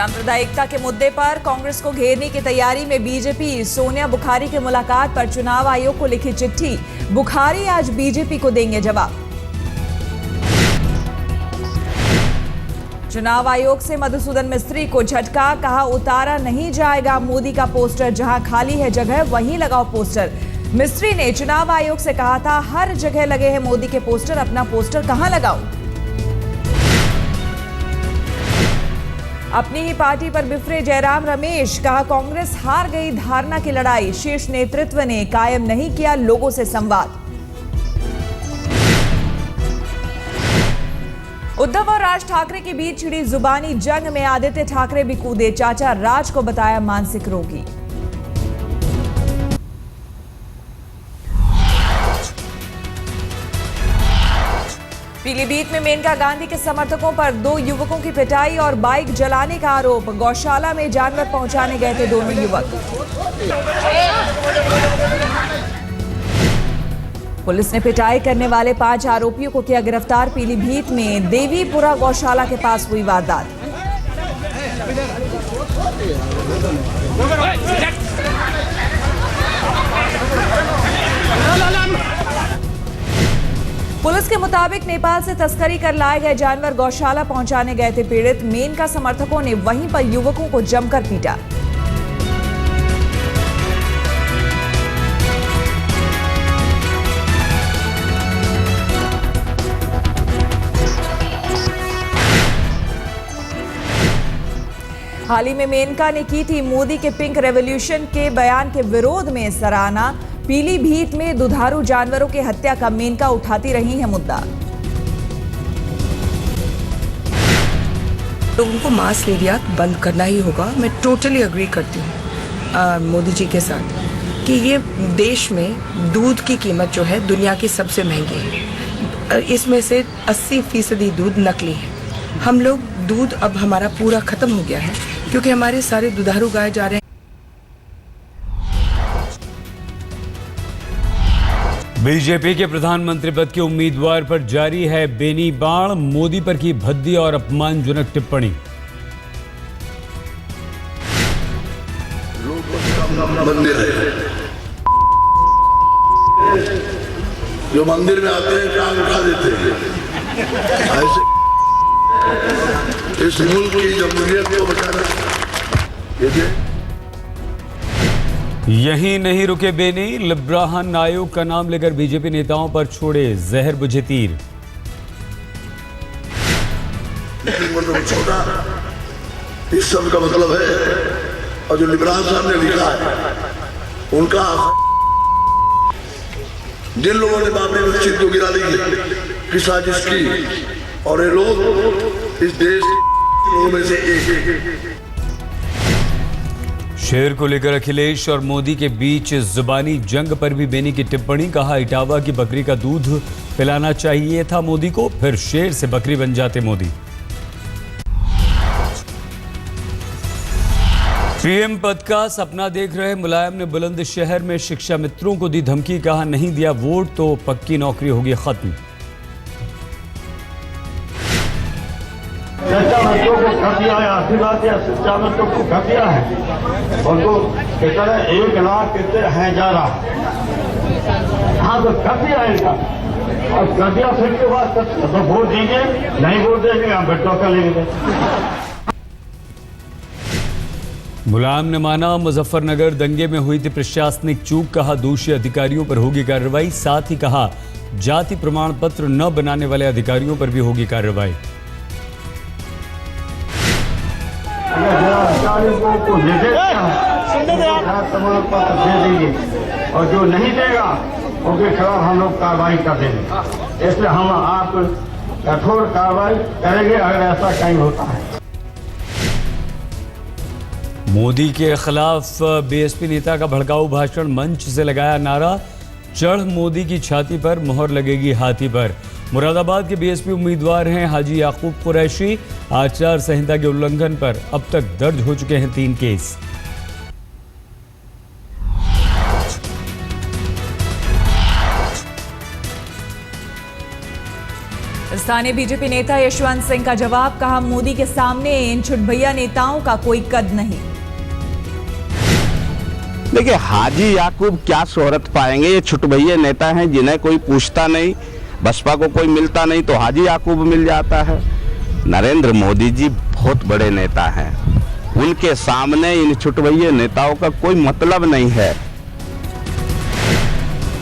सांप्रदायिकता के मुद्दे पर कांग्रेस को घेरने की तैयारी में बीजेपी। सोनिया बुखारी की मुलाकात पर चुनाव आयोग को लिखी चिट्ठी। बुखारी आज बीजेपी को देंगे जवाब। चुनाव आयोग से मधुसूदन मिस्त्री को झटका, कहा उतारा नहीं जाएगा मोदी का पोस्टर, जहां खाली है जगह वहीं लगाओ पोस्टर। मिस्त्री ने चुनाव आयोग से कहा था हर जगह लगे हैं मोदी के पोस्टर, अपना पोस्टर कहां लगाओ। अपनी ही पार्टी पर बिफरे जयराम रमेश, कहा कांग्रेस हार गई धारणा की लड़ाई, शीर्ष नेतृत्व ने कायम नहीं किया लोगों से संवाद। उद्धव और राज ठाकरे के बीच छिड़ी जुबानी जंग में आदित्य ठाकरे भी कूदे, चाचा राज को बताया मानसिक रोगी। पीलीभीत में मेनका गांधी के समर्थकों पर 2 युवकों की पिटाई और बाइक जलाने का आरोप। गौशाला में जानवर पहुंचाने गए थे दोनों युवक। पुलिस ने पिटाई करने वाले 5 आरोपियों को किया गिरफ्तार। पीलीभीत में देवीपुरा गौशाला के पास हुई वारदात। पुलिस के मुताबिक नेपाल से तस्करी कर लाए गए जानवर गौशाला पहुंचाने गए थे पीड़ित। मेनका समर्थकों ने वहीं पर युवकों को जमकर पीटा। हाल ही में मेनका ने की थी मोदी के पिंक रेवोल्यूशन के बयान के विरोध में सराहना। पीलीभीत में दुधारू जानवरों की हत्या का मेनका उठाती रही है मुद्दा। लोगों को मास निर्यात बंद करना ही होगा। मैं टोटली अग्री करती हूँ मोदी जी के साथ कि ये देश में दूध की कीमत जो है दुनिया की सबसे महंगी है। इसमें से 80% दूध नकली है। हम लोग दूध अब हमारा पूरा खत्म हो गया है क्योंकि हमारे सारे दुधारू गाय जा रहे हैं। बीजेपी के प्रधानमंत्री पद के उम्मीदवार पर जारी है बेनी बाण। मोदी पर की भद्दी और अपमानजनक टिप्पणी। मंदिर है जो मंदिर में आते हैं टांग उठा देते हैं। ऐसे इस मुल्क की जमहूरियत को बचाना। यहीं नहीं रुके बेनी, लिब्राहन आयोग का नाम लेकर बीजेपी नेताओं पर छोड़े जहर बुझे तीर। छोटा इस शब्द का मतलब है और जो लिब्राहन साहब ने लिखा है उनका जिन लोगों ने बाबरी मस्जिद को गिरा दी की साजिश की और ये लोग इस देश के लोगों में से एक। शेर को लेकर अखिलेश और मोदी के बीच जुबानी जंग पर भी बेनी की टिप्पणी। कहा इटावा की बकरी का दूध पिलाना चाहिए था मोदी को, फिर शेर से बकरी बन जाते मोदी। पीएम पद का सपना देख रहे मुलायम ने बुलंदशहर में शिक्षा मित्रों को दी धमकी। कहा नहीं दिया वोट तो पक्की नौकरी होगी खत्म। मित्रों को कर दिया है, आशीर्वाद दिया, शिक्षा मित्रों को कर दिया है। उनको कहता है 1 लाख कहते हैं जा रहा। हाँ तो कर दिया है इनका और कर दिया फिर के बाद तो वोट देंगे, नहीं वोट देंगे हम बेटों का लेंगे। मुलायम ने माना मुजफ्फरनगर दंगे में हुई थी प्रशासनिक चूक। कहा दोषी अधिकारियों पर होगी कार्रवाई। साथ ही कहा जाति प्रमाण पत्र न बनाने वाले अधिकारियों पर भी होगी कार्रवाई। को दे देंगे और जो नहीं देगा उनके खिलाफ हम लोग कार्रवाई कर देंगे। इसलिए हम आप कठोर कार्रवाई करेंगे अगर ऐसा कहीं होता है। मोदी के खिलाफ बीएसपी नेता का भड़काऊ भाषण। मंच से लगाया नारा चढ़ मोदी की छाती पर मोहर लगेगी हाथी पर। मुरादाबाद के बीएसपी उम्मीदवार हैं हाजी याकूब कुरैशी। आचार संहिता के उल्लंघन पर अब तक दर्ज हो चुके हैं 3 केस। स्थानीय बीजेपी नेता यशवंत सिंह का जवाब, कहा मोदी के सामने इन छुटभैया नेताओं का कोई कद नहीं। देखिए, हाजी याकूब क्या शोहरत पाएंगे? ये छुटभैया नेता हैं जिन्हें कोई पूछता नहीं, बसपा को कोई मिलता नहीं तो हाजी याकूब मिल जाता है। नरेंद्र मोदी जी बहुत बड़े नेता हैं, उनके सामने इन छुटभैया नेताओं का कोई मतलब नहीं है।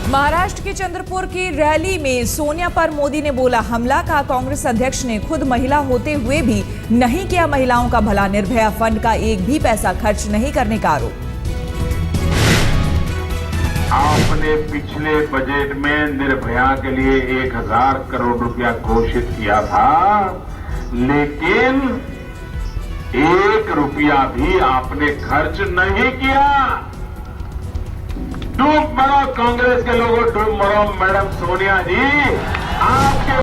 महाराष्ट्र के चंद्रपुर की रैली में सोनिया पर मोदी ने बोला हमला, कहा कांग्रेस अध्यक्ष ने खुद महिला होते हुए भी नहीं किया महिलाओं का भला, निर्भया फंड का एक भी पैसा खर्च नहीं करने का आरोप। आपने पिछले बजट में निर्भया के लिए 1000 करोड़ रुपया घोषित किया था, लेकिन 1 रुपया भी आपने खर्च नहीं किया। डूब मरो कांग्रेस के लोगों, डूब मरो मैडम सोनिया जी। आपके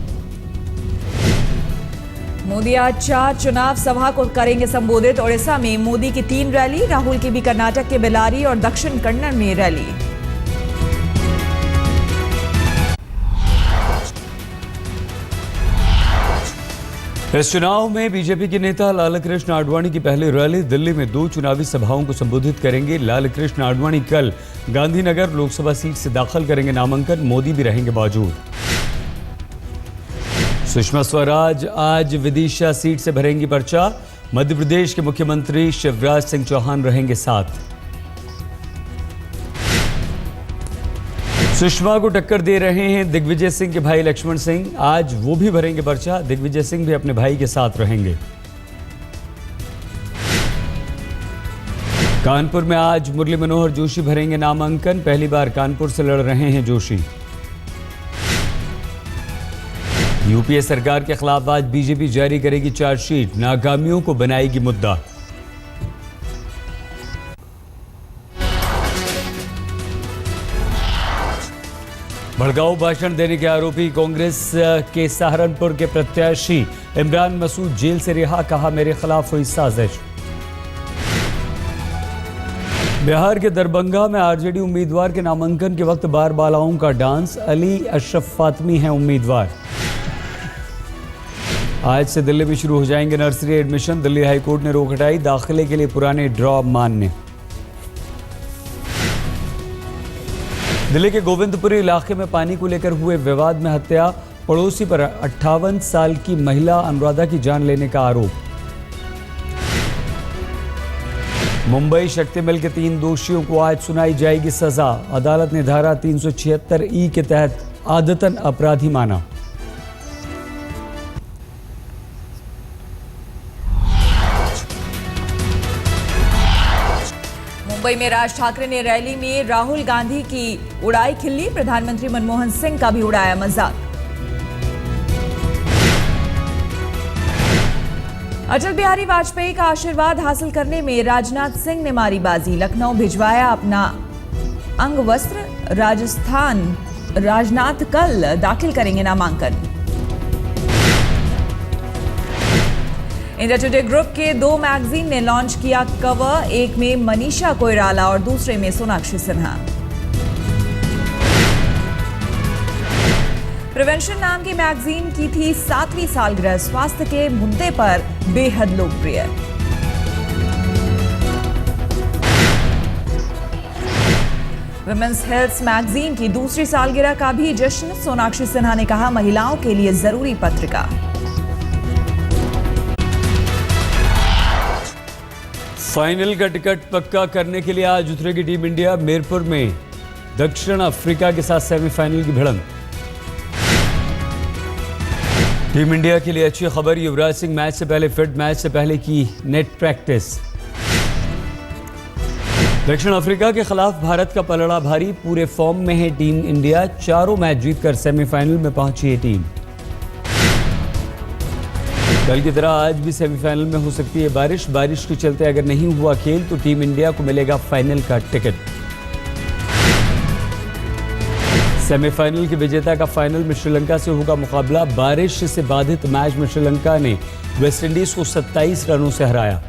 मोदी आज 4 चुनाव सभा को करेंगे संबोधित। ओडिशा में मोदी की 3 रैली, राहुल की भी कर्नाटक के बेल्लारी और दक्षिण कन्नड़ में रैली। इस चुनाव में बीजेपी के नेता लालकृष्ण आडवाणी की पहली रैली दिल्ली में 2 चुनावी सभाओं को संबोधित करेंगे। लालकृष्ण आडवाणी कल गांधीनगर लोकसभा सीट से दाखिल करेंगे नामांकन, मोदी भी रहेंगे मौजूद। सुषमा स्वराज आज विदिशा सीट से भरेंगी पर्चा, मध्य प्रदेश के मुख्यमंत्री शिवराज सिंह चौहान रहेंगे साथ। सुषमा को टक्कर दे रहे हैं दिग्विजय सिंह के भाई लक्ष्मण सिंह, आज वो भी भरेंगे पर्चा, दिग्विजय सिंह भी अपने भाई के साथ रहेंगे। कानपुर में आज मुरली मनोहर जोशी भरेंगे नामांकन, पहली बार कानपुर से लड़ रहे हैं जोशी। यूपीए सरकार के खिलाफ आज बीजेपी जारी करेगी चार्जशीट, नाकामियों को बनाएगी मुद्दा। भड़काऊ भाषण देने के आरोपी कांग्रेस के सहारनपुर के प्रत्याशी इमरान मसूद जेल से रिहा, कहा मेरे खिलाफ हुई साजिश। बिहार के दरभंगा में आरजेडी उम्मीदवार के नामांकन के वक्त बार बालाओं का डांस, अली अशरफ फातमी हैं उम्मीदवार। आज से दिल्ली में शुरू हो जाएंगे नर्सरी एडमिशन, दिल्ली हाईकोर्ट ने रोक हटाई, दाखिले के लिए पुराने ड्रॉ मान्य। दिल्ली के गोविंदपुरी इलाके में पानी को लेकर हुए विवाद में हत्या, पड़ोसी पर 58 साल की महिला अनुराधा की जान लेने का आरोप। मुंबई शक्ति मिल के 3 दोषियों को आज सुनाई जाएगी सजा, अदालत ने धारा 376E के तहत आदतन अपराधी माना। मुंबई में राज ठाकरे ने रैली में राहुल गांधी की उड़ाई खिल्ली, प्रधानमंत्री मनमोहन सिंह का भी उड़ाया मजाक। अटल बिहारी वाजपेयी का आशीर्वाद हासिल करने में राजनाथ सिंह ने मारी बाजी, लखनऊ भिजवाया अपना अंग वस्त्र, राजस्थान राजनाथ कल दाखिल करेंगे नामांकन। इंडिया टुडे ग्रुप के 2 मैगजीन ने लॉन्च किया कवर, एक में मनीषा कोइराला और दूसरे में सोनाक्षी सिन्हा। प्रिवेंशन नाम की मैगजीन की थी 7वीं सालगिरह, स्वास्थ्य के मुद्दे पर बेहद लोकप्रिय। विमेंस हेल्थ मैगजीन की दूसरी सालगिरह का भी जश्न, सोनाक्षी सिन्हा ने कहा महिलाओं के लिए जरूरी पत्रिका। फाइनल का टिकट पक्का करने के लिए आज उतरेगी टीम इंडिया, मीरपुर में दक्षिण अफ्रीका के साथ सेमीफाइनल की भिड़ंत। टीम इंडिया के लिए अच्छी खबर, युवराज सिंह मैच से पहले फिट, मैच से पहले की नेट प्रैक्टिस। दक्षिण अफ्रीका के खिलाफ भारत का पलड़ा भारी, पूरे फॉर्म में है टीम इंडिया, 4 मैच जीतकर सेमीफाइनल में पहुंची है टीम। कल की तरह आज भी सेमीफाइनल में हो सकती है बारिश, बारिश के चलते अगर नहीं हुआ खेल तो टीम इंडिया को मिलेगा फाइनल का टिकट। सेमीफाइनल के विजेता का फाइनल में श्रीलंका से होगा मुकाबला, बारिश से बाधित मैच में श्रीलंका ने वेस्टइंडीज को 27 रनों से हराया।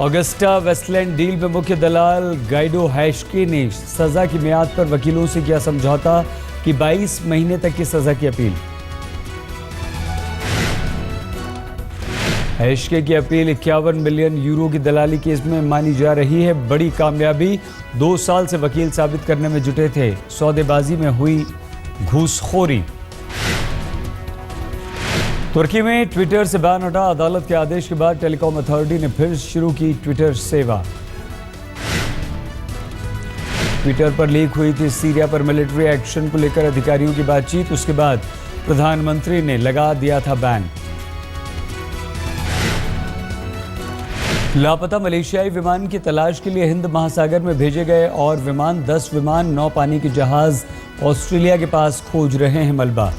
ऑगस्टा वेस्टलैंड डील में मुख्य दलाल गाइडो हैशके ने सजा की मियाद पर वकीलों से किया समझौता, की 22 महीने तक की सजा की अपील। हैशके की अपील 51 मिलियन यूरो की दलाली केस में मानी जा रही है बड़ी कामयाबी। 2 साल से वकील साबित करने में जुटे थे, सौदेबाजी में हुई घूसखोरी। तुर्की में ट्विटर से बैन हटा, अदालत के आदेश के बाद टेलीकॉम अथॉरिटी ने फिर शुरू की ट्विटर सेवा। ट्विटर पर लीक हुई थी सीरिया पर मिलिट्री एक्शन को लेकर अधिकारियों की बातचीत, उसके बाद प्रधानमंत्री ने लगा दिया था बैन। लापता मलेशियाई विमान की तलाश के लिए हिंद महासागर में भेजे गए और विमान 10 विमान 9 पानी के जहाज ऑस्ट्रेलिया के पास खोज रहे हैं मलबा।